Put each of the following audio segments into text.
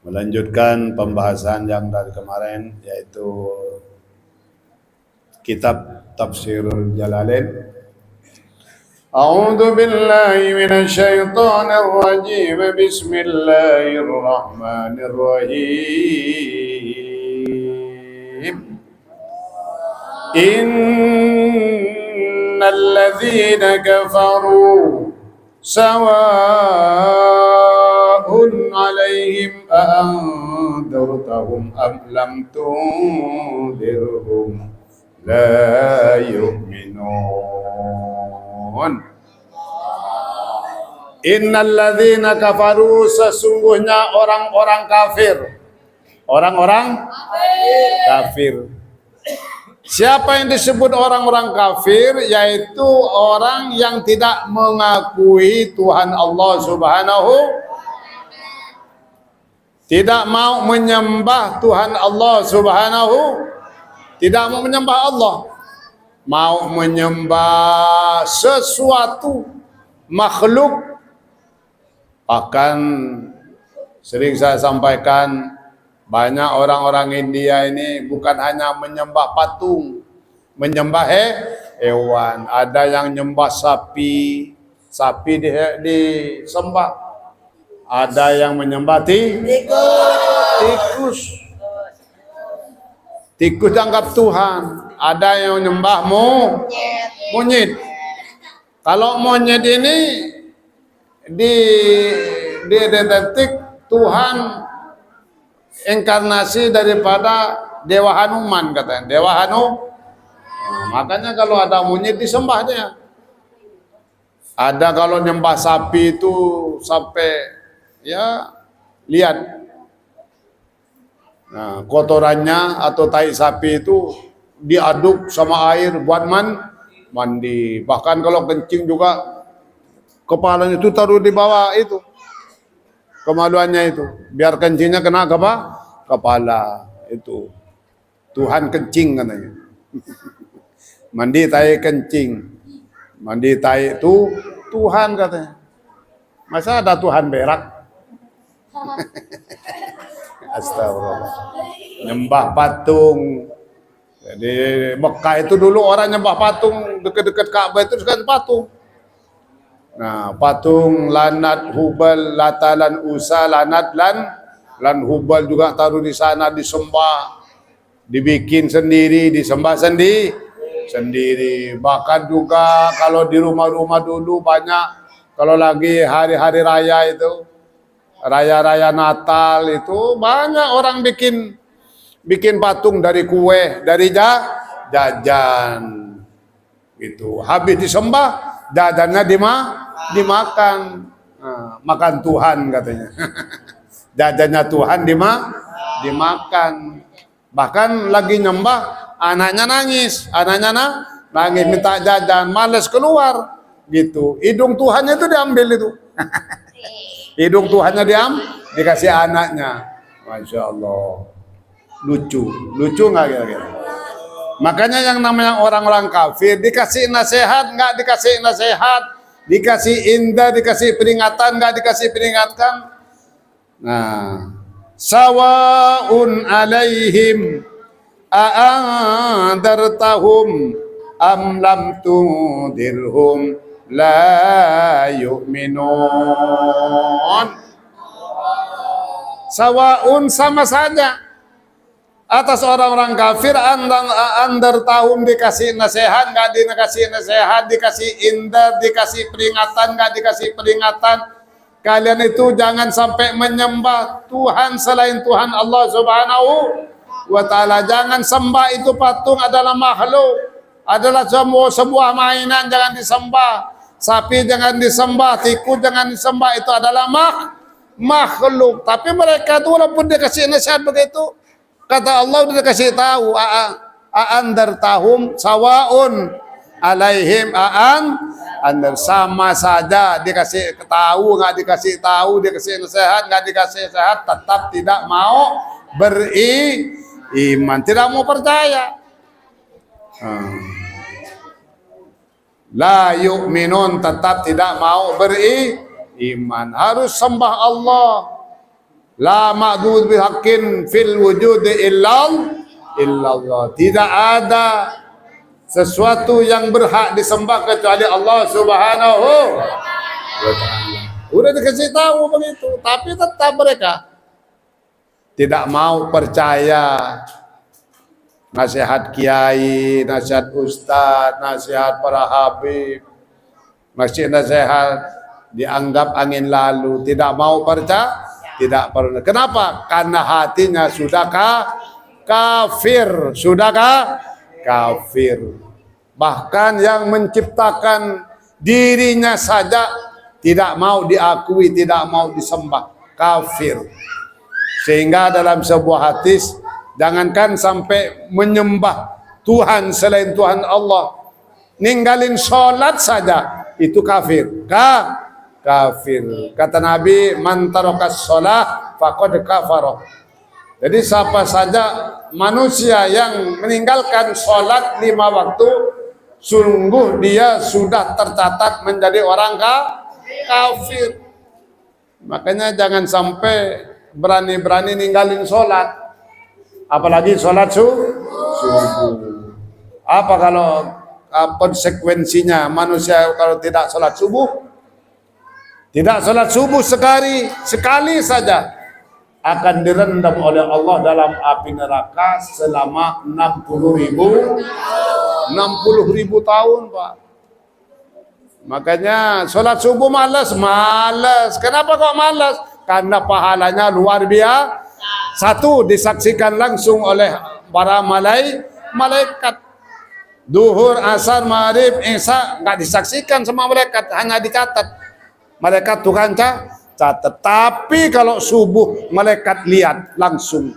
Melanjutkan pembahasan yang dari kemarin, yaitu kitab Tafsirul Jalalain. A'udzu billahi minasy syaithanir rajim. Bismillahirrahmanirrahim. Innal ladzina kafaru sawa'un 'alaihim a'andzartahum am lam tunzirhum la yu'minun. Innal ladzina kafaru, sesungguhnya orang-orang kafir. Orang-orang kafir. Siapa yang disebut orang-orang kafir? Yaitu orang yang tidak mengakui Tuhan Allah Subhanahu, tidak mau menyembah Tuhan Allah Subhanahu, tidak mau menyembah Allah, mau menyembah sesuatu makhluk. Bahkan sering saya sampaikan, banyak orang-orang India ini bukan hanya menyembah patung, menyembah hewan. Ada yang nyembah sapi disembah. Ada yang menyembah tikus. Tikus dianggap Tuhan. Ada yang menyembah monyet. Kalau monyet ini didetik Tuhan inkarnasi daripada Dewa Hanuman, katanya. Dewa makanya kalau ada monyet disembah dia. Ada kalau nyembah sapi itu sampai ya lihat, nah, kotorannya atau tai sapi itu diaduk sama air buat mandi. Bahkan kalau kencing juga kepalanya itu taruh di bawah itu. Kemaluannya itu biar kencingnya kena kepala itu. Tuhan kencing katanya. Mandi tai kencing, mandi tai itu Tuhan katanya. Masa ada Tuhan berak? Astagfirullah. Nyembah patung. Jadi Mekah itu dulu orang nyembah patung, dekat-dekat Ka'bah itu kan patung. Nah, patung Lanat, Hubal, Lata lan Usa, Lanat lan Hubal juga taruh di sana disembah, dibikin sendiri, disembah sendiri. Bahkan juga kalau di rumah-rumah dulu banyak, kalau lagi hari-hari raya itu, raya-raya Natal itu banyak orang bikin patung dari kue, dari jajan gitu. Habis disembah, jajannya dimakan. Nah, makan Tuhan katanya. Jajannya Tuhan dimakan. Bahkan lagi nyembah, anaknya nangis minta jajan, males keluar gitu. Hidung Tuhannya itu diambil itu. Hidung Tuhannya dikasih anaknya. Masya Allah. Lucu nggak kira-kira? Makanya yang namanya orang-orang kafir dikasih nasihat nggak dikasih nasihat, dikasih indah dikasih peringatan nggak dikasih peringatan. Nah, sawaun alaihim a'andartahum am lam tundirhum la yu'minun. Sawaun, sama saja atas orang-orang kafir, andar tahun dikasih nasihat nggak dikasih nasihat, dikasih indar dikasih peringatan nggak dikasih peringatan. Kalian itu jangan sampai menyembah Tuhan selain Tuhan Allah Subhanahu wa ta'ala. Jangan sembah itu patung, adalah makhluk, adalah sebuah mainan, jangan disembah. Sapi jangan disembah, tikus jangan disembah, itu adalah makhluk. Tapi mereka itu walaupun dikasih nasihat begitu, kata Allah sudah kasih tahu, a'andartahum sawaun alaihim andar, sama saja dikasih tahu nggak dikasih tahu, dikasih nasihat nggak dikasih nasihat, tetap tidak mau beriman, tidak mau percaya. La yu'minun, tetap tidak mau beriman. Harus sembah Allah. La ma'bud bihaqqin fil wujudi illallah. Tidak ada sesuatu yang berhak disembah kecuali Allah Subhanahu wa taala. Udah dikasih tahu begitu, tapi tetap mereka tidak mau percaya nasihat kiai, nasihat ustadz, nasihat para habib, nasihat dianggap angin lalu, tidak mau percaya. Tidak perlu. Kenapa? Karena hatinya sudah kafir. Sudahkah? Kafir. Bahkan yang menciptakan dirinya saja tidak mau diakui, tidak mau disembah. Kafir. Sehingga dalam sebuah hadis, jangankan sampai menyembah Tuhan selain Tuhan Allah, ninggalin sholat saja itu kafir. Kafir. Kata Nabi, man tarakas shalah faqad kafara. Jadi siapa saja manusia yang meninggalkan sholat 5 waktu, sungguh dia sudah tercatat menjadi orang kafir. Makanya jangan sampai berani-berani ninggalin sholat, apalagi sholat subuh. Apa kalau konsekuensinya manusia kalau tidak sholat subuh? Tidak salat subuh sekali saja akan direndam oleh Allah dalam api neraka selama 60.000 tahun, Pak. Makanya salat subuh malas. Kenapa kok malas? Karena pahalanya luar biasa. Satu, disaksikan langsung oleh para malaikat. Duhur, asar, maghrib, isya nggak disaksikan sama malaikat, hanya dicatat. Malaikat Tuhan catat. Tapi kalau subuh malaikat lihat langsung,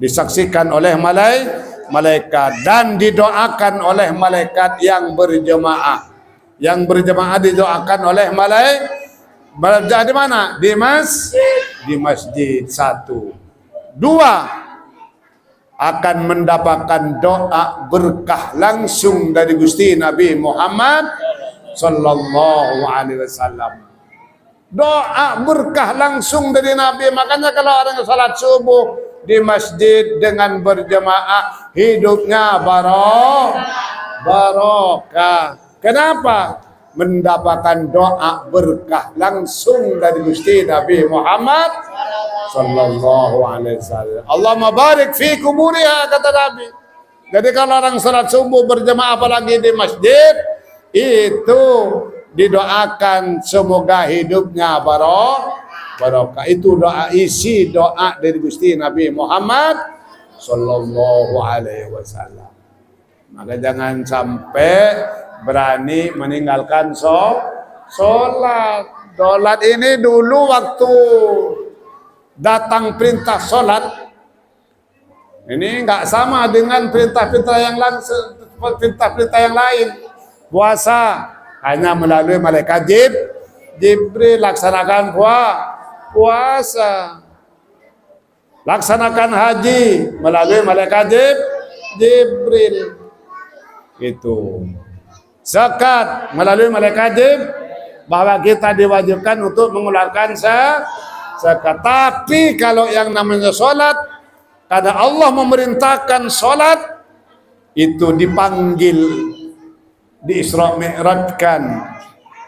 disaksikan oleh malaikat dan didoakan oleh malaikat yang berjemaah. Yang berjemaah didoakan oleh malaikat di mana? Di masjid. 1. 2, akan mendapatkan doa berkah langsung dari Gusti Nabi Muhammad sallallahu alaihi wasallam. Doa berkah langsung dari Nabi. Makanya kalau orang salat subuh di masjid dengan berjemaah, hidupnya barokah. Kenapa? Mendapatkan doa berkah langsung dari Gusti Nabi Muhammad sallallahu alaihi wasallam. Allahumma barik fi kuburiha, kata Nabi. Jadi kalau orang salat subuh berjemaah apalagi di masjid, itu didoakan semoga hidupnya barokah. Itu isi doa dari Gusti Nabi Muhammad sallallahu alaihi wasallam. Maka jangan sampai berani meninggalkan sholat. Sholat ini dulu waktu datang perintah sholat, ini nggak sama dengan perintah-perintah yang lain. Puasa hanya melalui malaikat Jibril, laksanakan puasa. Laksanakan haji melalui malaikat Jibril. Itu. Zakat melalui malaikat Jibril, bahwa kita diwajibkan untuk mengeluarkan zakat. Tapi kalau yang namanya sholat, karena Allah memerintahkan sholat, itu dipanggil, di Isra Mi'rajkan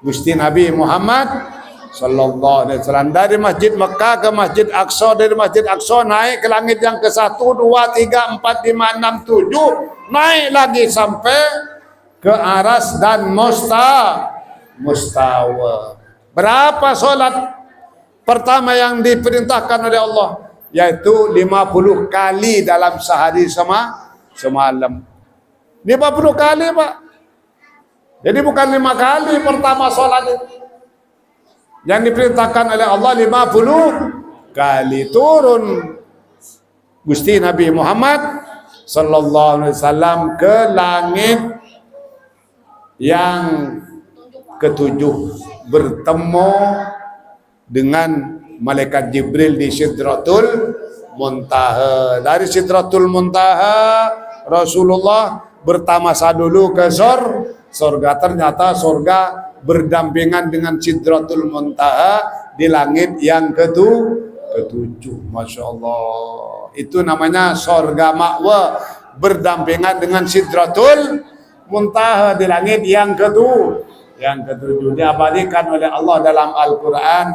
Gusti Nabi Muhammad sallallahu alaihi wasallam dari Masjid Mekah ke Masjid Aqsa, dari Masjid Aqsa naik ke langit yang ke-1, 2, 3, 4, 5, 6, 7, naik lagi sampai ke aras dan mustawa. Berapa sholat pertama yang diperintahkan oleh Allah? Yaitu 50 kali dalam sehari semalam. 50 kali, Pak. Jadi bukan 5 kali pertama sholat itu. Yang diperintahkan oleh Allah 50 kali. Turun Gusti Nabi Muhammad sallallahu alaihi wasallam ke langit yang ke-7, bertemu dengan malaikat Jibril di Sidratul Muntaha. Dari Sidratul Muntaha Rasulullah bertamasa dulu ke surga. Ternyata surga berdampingan dengan Sidratul Muntaha di langit yang ketujuh. Masya Allah. Itu namanya sorga ma'wa, berdampingan dengan Sidratul Muntaha di langit yang ketujuh. Diabadikan oleh Allah dalam Al-Quran.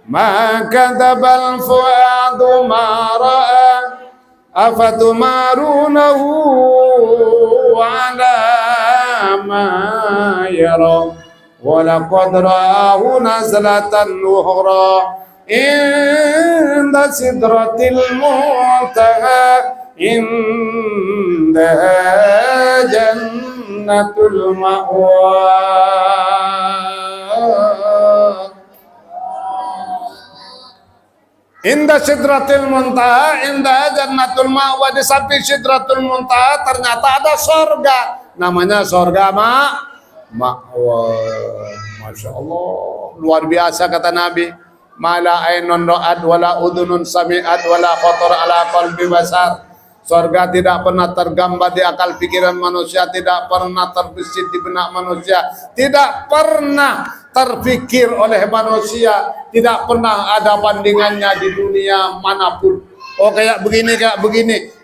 Ma kadzabal fuadu ma ra'a afatumarunahu ala ma yara wa laqad ra'ahu nazlatan ukhra inda sidratil muntaha indaha jannatul ma'wa. Indah Sidratul Muntaha, indah Jannatul Ma'wa. Di samping Sidratul Muntaha ternyata ada sorga, namanya sorga Ma'wa. Masya Allah, luar biasa kata Nabi. Mala ainun ra'ad wala udhunun sami'at wala khatar ala qalbi basar. Sorga tidak pernah tergambar di akal pikiran manusia, tidak pernah terbesit di benak manusia, tidak pernah terpikir oleh manusia, tidak pernah ada bandingannya di dunia manapun. Oh kayak begini,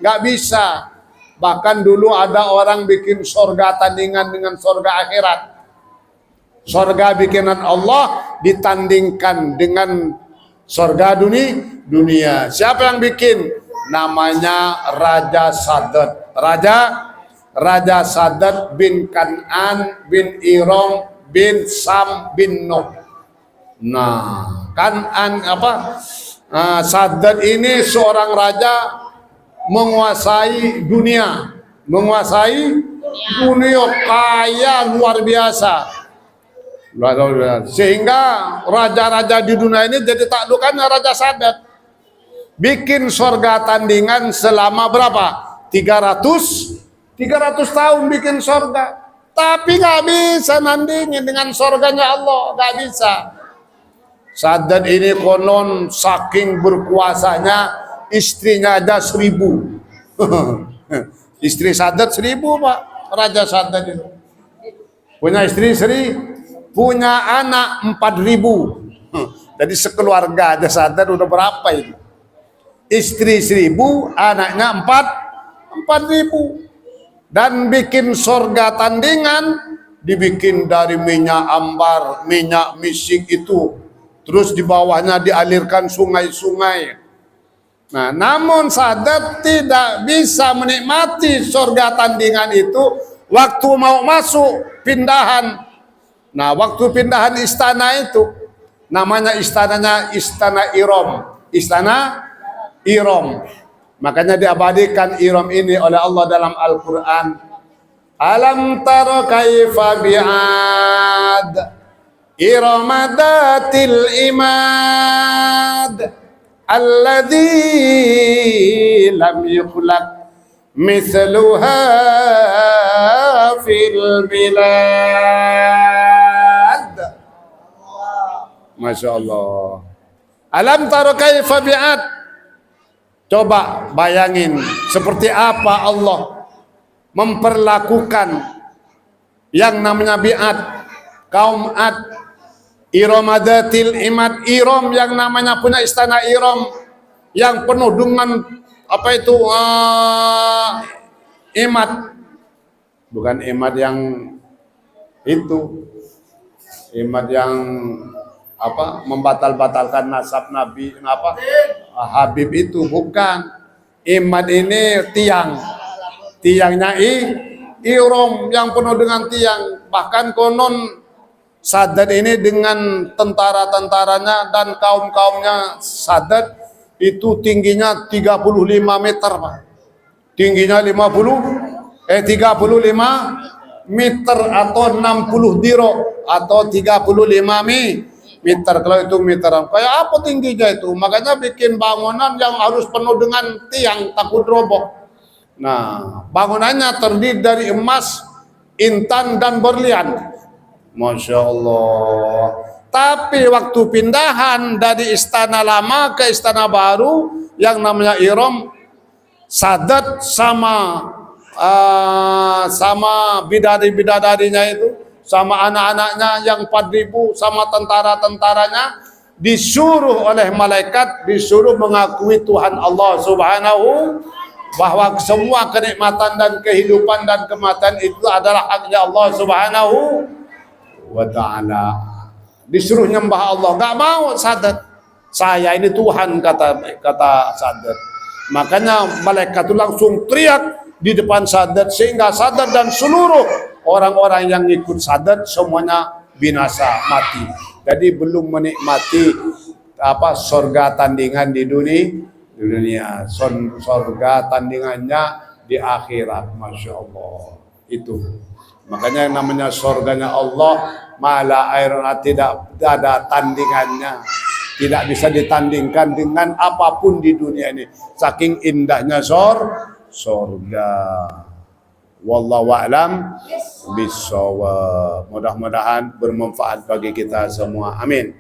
nggak bisa. Bahkan dulu ada orang bikin sorga tandingan dengan sorga akhirat. Sorga bikinan Allah ditandingkan dengan sorga dunia. Siapa yang bikin? Namanya Raja Sadat. Raja Sadat bin Kan'an bin Iram bin Sam bin Nuh. Nah, Kan'an Sadat ini seorang raja menguasai dunia, kaya luar biasa. Sehingga raja-raja di dunia ini jadi taklukannya Raja Sadat. Bikin sorga tandingan selama berapa? 300 tahun bikin sorga. Tapi nggak bisa nandingin dengan sorganya Allah, nggak bisa. Sadat ini konon saking berkuasanya, istrinya ada 1000. Istri Sadat 1000 Pak, Raja Sadat itu. Punya istri 1000, punya anak 4000. Jadi sekeluarga ada Sadat udah berapa itu? Istri 1000, anaknya 4000. Dan bikin sorga tandingan dibikin dari minyak ambar, minyak misik itu, terus di bawahnya dialirkan sungai-sungai. Nah, namun Sadat tidak bisa menikmati sorga tandingan itu waktu mau masuk pindahan. Nah, waktu pindahan istana itu, namanya istananya Istana Iram. Makanya diabadikan Iram ini oleh Allah dalam Al-Quran. Alam tara kaifa bi'ad Irama dhatil imad alladzi lam yukhlaq mithluha fil bilad. Masya Allah. Alam tara kaifa bi'ad. Coba bayangin seperti apa Allah memperlakukan yang namanya bi'at, kaum Ad, Iramadatil imad, Iram yang namanya punya istana Iram yang penuh dengan imad, bukan imad yang itu, imad yang membatal-batalkan nasab Nabi Habib itu, bukan. Imad ini tiangnya Iram yang penuh dengan tiang. Bahkan konon Sadat ini dengan tentara-tentaranya dan kaum-kaumnya Sadat itu tingginya 35 meter Pak. Tingginya 35 meter atau 60 diro atau 35 meter. Kalau itu meteran, kayak apa tingginya itu? Makanya bikin bangunan yang harus penuh dengan tiang, takut roboh. Nah, bangunannya terdiri dari emas, intan, dan berlian. Masya Allah. Tapi waktu pindahan dari istana lama ke istana baru yang namanya Iram, Sadat sama bidadari-bidadarinya sama anak-anaknya yang 4.000, sama tentara-tentaranya, disuruh oleh malaikat, disuruh mengakui Tuhan Allah Subhanahu, bahwa semua kenikmatan dan kehidupan dan kematian itu adalah haknya Allah Subhanahu wa ta'ala. Disuruh nyembah Allah, gak mau Sadat. Saya ini Tuhan, kata Sadat. Makanya malaikat itu langsung teriak di depan Sadat, sehingga Sadat dan seluruh orang-orang yang ikut Sadat semuanya binasa, mati. Jadi belum menikmati surga tandingan di dunia, surga tandingannya di akhirat. Masya Allah. Itu makanya yang namanya surganya Allah mala airuna, tidak ada tandingannya, tidak bisa ditandingkan dengan apapun di dunia ini, saking indahnya surga. Wallahu a'lam bishawab. Mudah-mudahan bermanfaat bagi kita semua, amin.